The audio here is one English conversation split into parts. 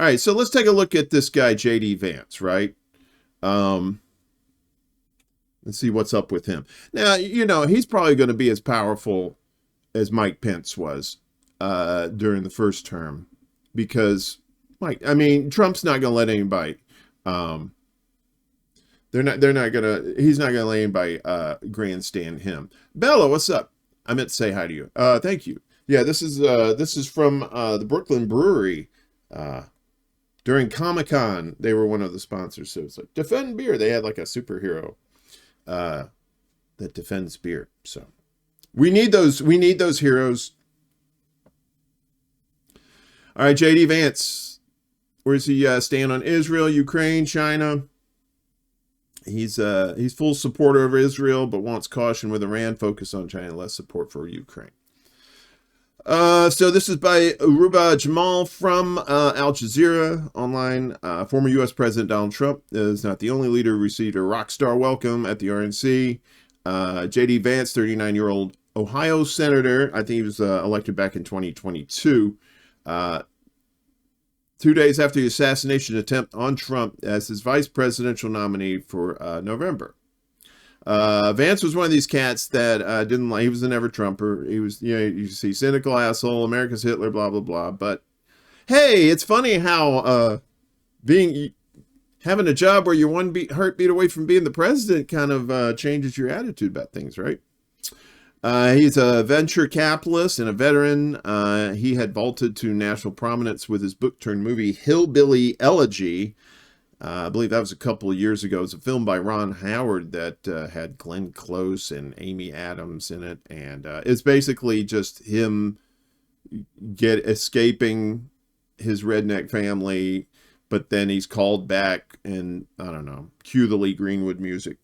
All right, so let's take a look at this guy, J.D. Vance, right? Let's see what's up with him. Now, he's probably going to be as powerful as Mike Pence was during the first term, because Trump's not going to let anybody. He's not gonna let anybody grandstand him. Bella, what's up? I meant to say hi to you. Thank you. Yeah, this is from the Brooklyn Brewery. During Comic-Con, they were one of the sponsors. So it's like Defend Beer. They had like a superhero that defends beer. So we need those heroes. All right, JD Vance. Where's he stand on Israel, Ukraine, China? He's full supporter of Israel, but wants caution with Iran, focus on China, less support for Ukraine. So this is by Ruba Jamal from Al Jazeera online. Former U.S. President Donald Trump is not the only leader who received a rock star welcome at the RNC. J.D. Vance, 39-year-old Ohio senator, I think he was elected back in 2022. 2 days after the assassination attempt on Trump as his vice presidential nominee for November. Vance was one of these cats that didn't like, he was a never Trumper. He was, you see, cynical asshole, America's Hitler, blah, blah, blah. But hey, it's funny how having a job where you're one heartbeat away from being the president kind of changes your attitude about things, right? He's a venture capitalist and a veteran. He had vaulted to national prominence with his book-turned-movie Hillbilly Elegy. I believe that was a couple of years ago. It was a film by Ron Howard that had Glenn Close and Amy Adams in it. And it's basically just him escaping his redneck family, but then he's called back and, I don't know, cue the Lee Greenwood music.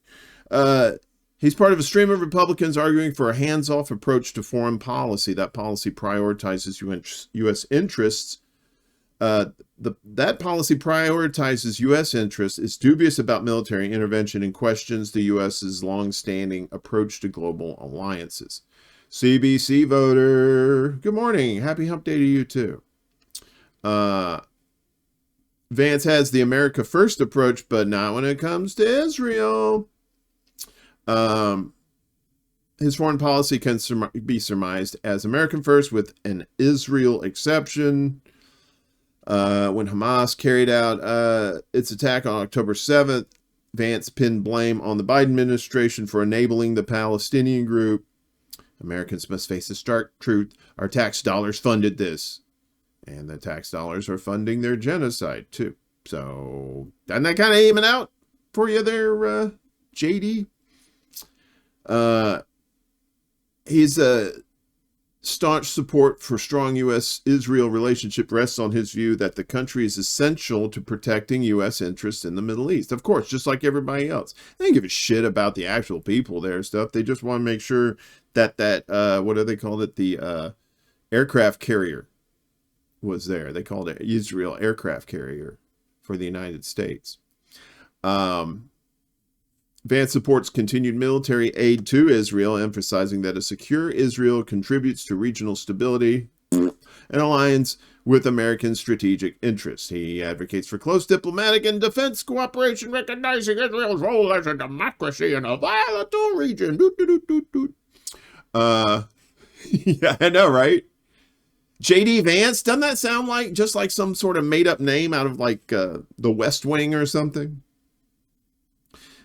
He's part of a stream of Republicans arguing for a hands-off approach to foreign policy. That policy prioritizes U.S. interests. That policy prioritizes U.S. interests, is dubious about military intervention, and questions the U.S.'s long-standing approach to global alliances. CBC voter. Good morning. Happy hump day to you, too. Vance has the America First approach, but not when it comes to Israel. His foreign policy can be surmised as American first with an Israel exception. When Hamas carried out its attack on October 7th, Vance pinned blame on the Biden administration for enabling the Palestinian group. Americans must face the stark truth. Our tax dollars funded this. And the tax dollars are funding their genocide, too. So, doesn't that kind of aim it out for you there, JD? He's a staunch support for strong U.S.-Israel relationship rests on his view that the country is essential to protecting U.S. interests in the Middle East. Of course, just like everybody else. They don't give a shit about the actual people there and stuff. They just want to make sure that what do they call it? The aircraft carrier was there. They called it Israel aircraft carrier for the United States. Vance supports continued military aid to Israel, emphasizing that a secure Israel contributes to regional stability and aligns with American strategic interests. He advocates for close diplomatic and defense cooperation, recognizing Israel's role as a democracy in a volatile region. Yeah, I know, right? J.D. Vance, doesn't that sound like just like some sort of made-up name out of like the West Wing or something?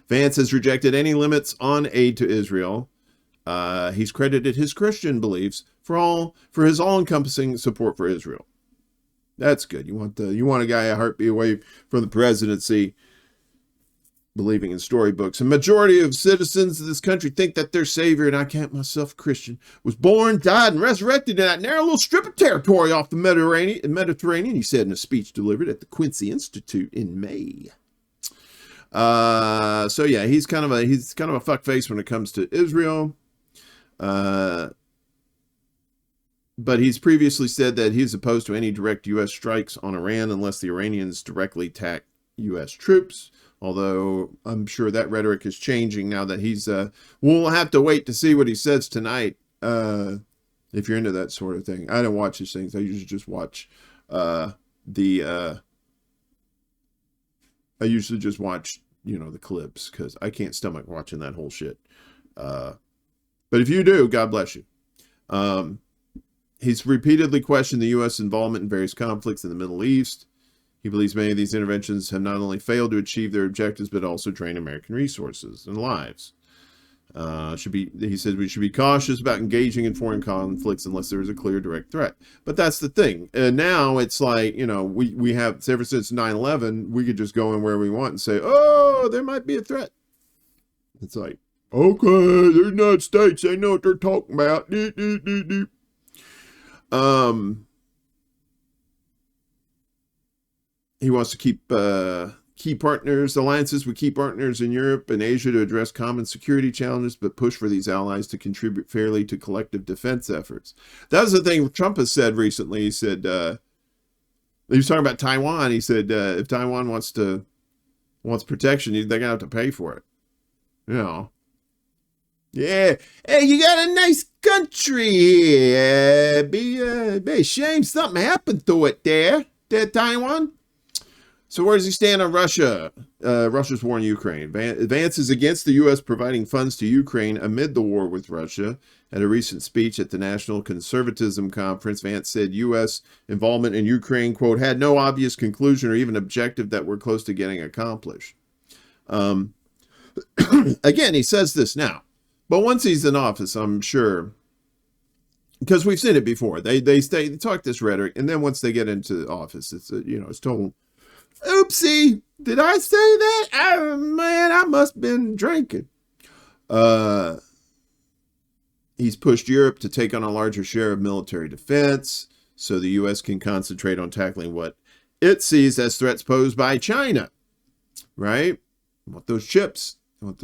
Vance has rejected any limits on aid to Israel. He's credited his Christian beliefs for his all-encompassing support for Israel. That's good. You want a guy a heartbeat away from the presidency, believing in storybooks. A majority of citizens of this country think that their savior, and I count myself Christian, was born, died, and resurrected in that narrow little strip of territory off the Mediterranean, he said in a speech delivered at the Quincy Institute in May. So yeah, he's kind of a fuckface when it comes to Israel. But he's previously said that he's opposed to any direct U.S. strikes on Iran unless the Iranians directly attack U.S. troops. Although I'm sure that rhetoric is changing now that we'll have to wait to see what he says tonight. If you're into that sort of thing. I don't watch his things. I usually just watch, the I usually just watch, the clips because I can't stomach watching that whole shit. But if you do, God bless you. He's repeatedly questioned the U.S. involvement in various conflicts in the Middle East. He believes many of these interventions have not only failed to achieve their objectives, but also drained American resources and lives. He said we should be cautious about engaging in foreign conflicts unless there is a clear direct threat. But that's the thing. Now it's like, we have, ever since 9/11, we could just go in where we want and say, oh, there might be a threat. It's like, okay, the United States, they know what they're talking about. He wants to keep alliances with key partners in Europe and Asia to address common security challenges, but push for these allies to contribute fairly to collective defense efforts. That was the thing Trump has said recently. He said, he was talking about Taiwan. He said, if Taiwan wants protection, they're going to have to pay for it. Yeah. Hey, you got a nice country here. Be a shame something happened to it there Taiwan. So where does he stand on Russia? Russia's war in Ukraine. Vance is against the U.S. providing funds to Ukraine amid the war with Russia. At a recent speech at the National Conservatism Conference, Vance said U.S. involvement in Ukraine, quote, had no obvious conclusion or even objective that we're close to getting accomplished. Again, he says this now. But once he's in office, I'm sure, because we've seen it before, they talk this rhetoric, and then once they get into office, it's total. Oopsie, did I say that? Oh, man, I must have been drinking. He's pushed Europe to take on a larger share of military defense so the U.S. can concentrate on tackling what it sees as threats posed by China, right? They want those chips. They want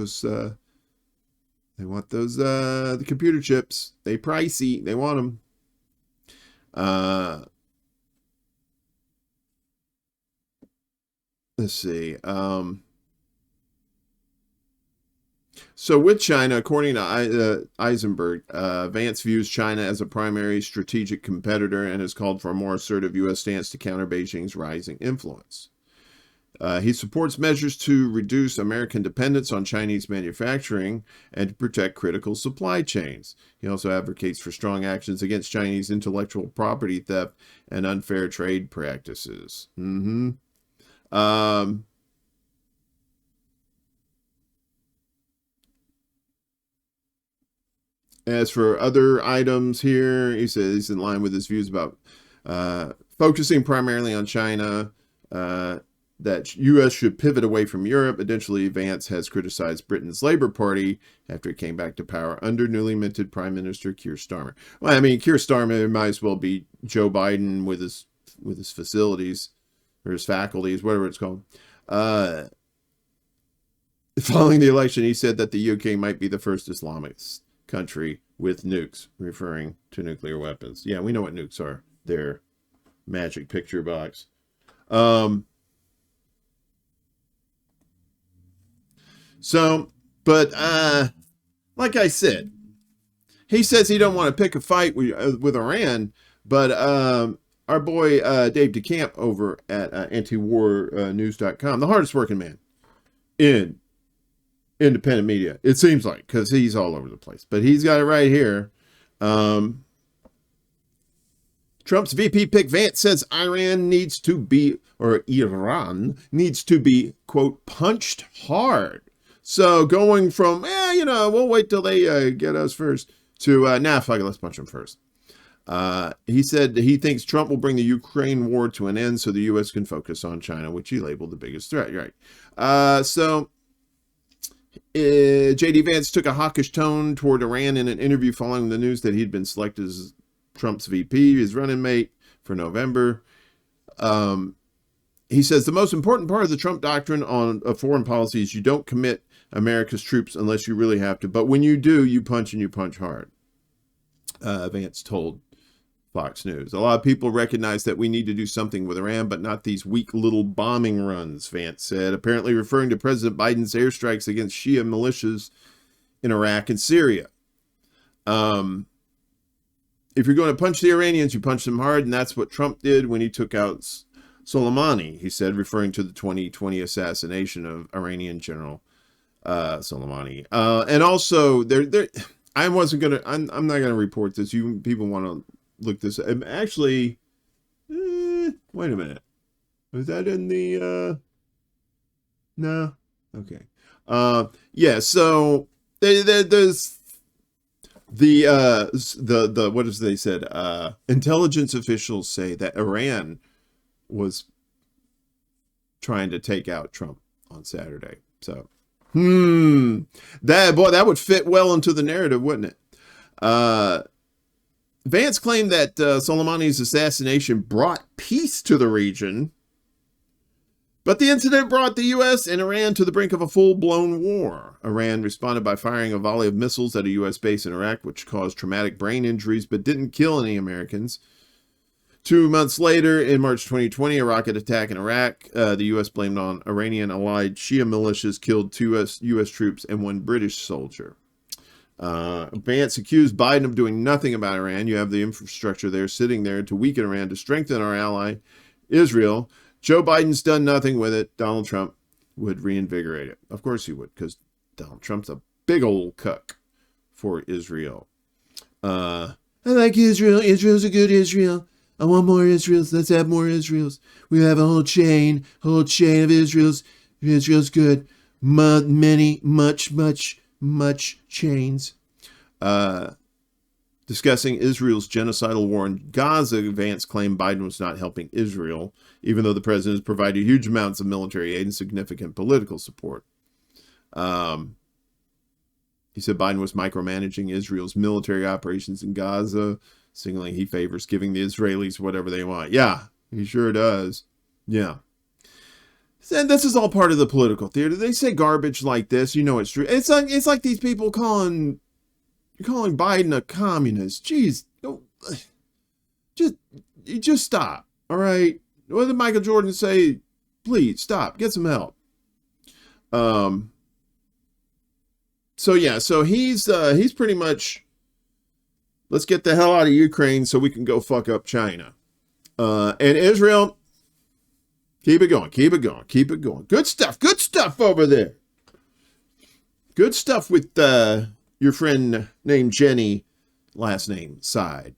those, the computer chips. They pricey. They want them. Let's see. So with China, according to Eisenberg, Vance views China as a primary strategic competitor and has called for a more assertive U.S. stance to counter Beijing's rising influence. He supports measures to reduce American dependence on Chinese manufacturing and to protect critical supply chains. He also advocates for strong actions against Chinese intellectual property theft and unfair trade practices. As for other items here, he says he's in line with his views about focusing primarily on China, that U.S. should pivot away from Europe. Additionally, Vance has criticized Britain's Labour Party after it came back to power under newly minted Prime Minister Keir Starmer. Well, I mean, Keir Starmer might as well be Joe Biden with his facilities or his faculties, whatever it's called. Following the election, he said that the UK might be the first Islamist country with nukes, referring to nuclear weapons. Yeah, we know what nukes are. They're magic picture box. Like I said, he says he don't want to pick a fight with Iran, but our boy Dave DeCamp over at antiwarnews.com, the hardest working man in independent media, it seems like, because he's all over the place. But he's got it right here. Trump's VP pick Vance says Iran needs to be, quote, punched hard. So going from, we'll wait till they get us first, to, fuck it, let's punch them first. He said he thinks Trump will bring the Ukraine war to an end so the U.S. can focus on China, which he labeled the biggest threat. Right. J.D. Vance took a hawkish tone toward Iran in an interview following the news that he'd been selected as Trump's VP, his running mate for November. He says the most important part of the Trump doctrine on foreign policy is you don't commit America's troops unless you really have to. But when you do, you punch and you punch hard. Vance told Fox News. A lot of people recognize that we need to do something with Iran, but not these weak little bombing runs, Vance said, apparently referring to President Biden's airstrikes against Shia militias in Iraq and Syria. If you're going to punch the Iranians, you punch them hard, and that's what Trump did when he took out Soleimani, he said, referring to the 2020 assassination of Iranian General Soleimani. And also, I'm not gonna report this. You people want to look this up. Actually, wait a minute. Was that in the? No. Okay. Yeah. So there's the what is they said? Intelligence officials say that Iran was trying to take out Trump on Saturday. So, that would fit well into the narrative, wouldn't it? Vance claimed that Soleimani's assassination brought peace to the region, but the incident brought the U.S. and Iran to the brink of a full-blown war. Iran responded by firing a volley of missiles at a U.S. base in Iraq, which caused traumatic brain injuries but didn't kill any Americans. 2 months later, in March 2020, a rocket attack in Iraq, the U.S. blamed on Iranian allied Shia militias, killed 2 U.S. troops and 1 British soldier. Vance accused Biden of doing nothing about Iran. You have the infrastructure there sitting there to weaken Iran, to strengthen our ally, Israel. Joe Biden's done nothing with it. Donald Trump would reinvigorate it. Of course he would, because Donald Trump's a big old cuck for Israel. I like Israel. Israel's a good Israel. I want more Israels. Let's have more Israels. We have a whole chain of Israels. Israel's good. Much chains. Discussing Israel's genocidal war in Gaza, Vance claimed Biden was not helping Israel, even though the president has provided huge amounts of military aid and significant political support. He said Biden was micromanaging Israel's military operations in Gaza, signaling he favors giving the Israelis whatever they want. Yeah, he sure does. Yeah. And this is all part of the political theater. They say garbage like this, you know it's true. It's like these people calling Biden a communist. Jeez, just stop. All right. What did Michael Jordan say? Please stop. Get some help. So he's pretty much, let's get the hell out of Ukraine so we can go fuck up China. And Israel, keep it going. Good stuff over there. Good stuff with your friend named Jenny, last name side.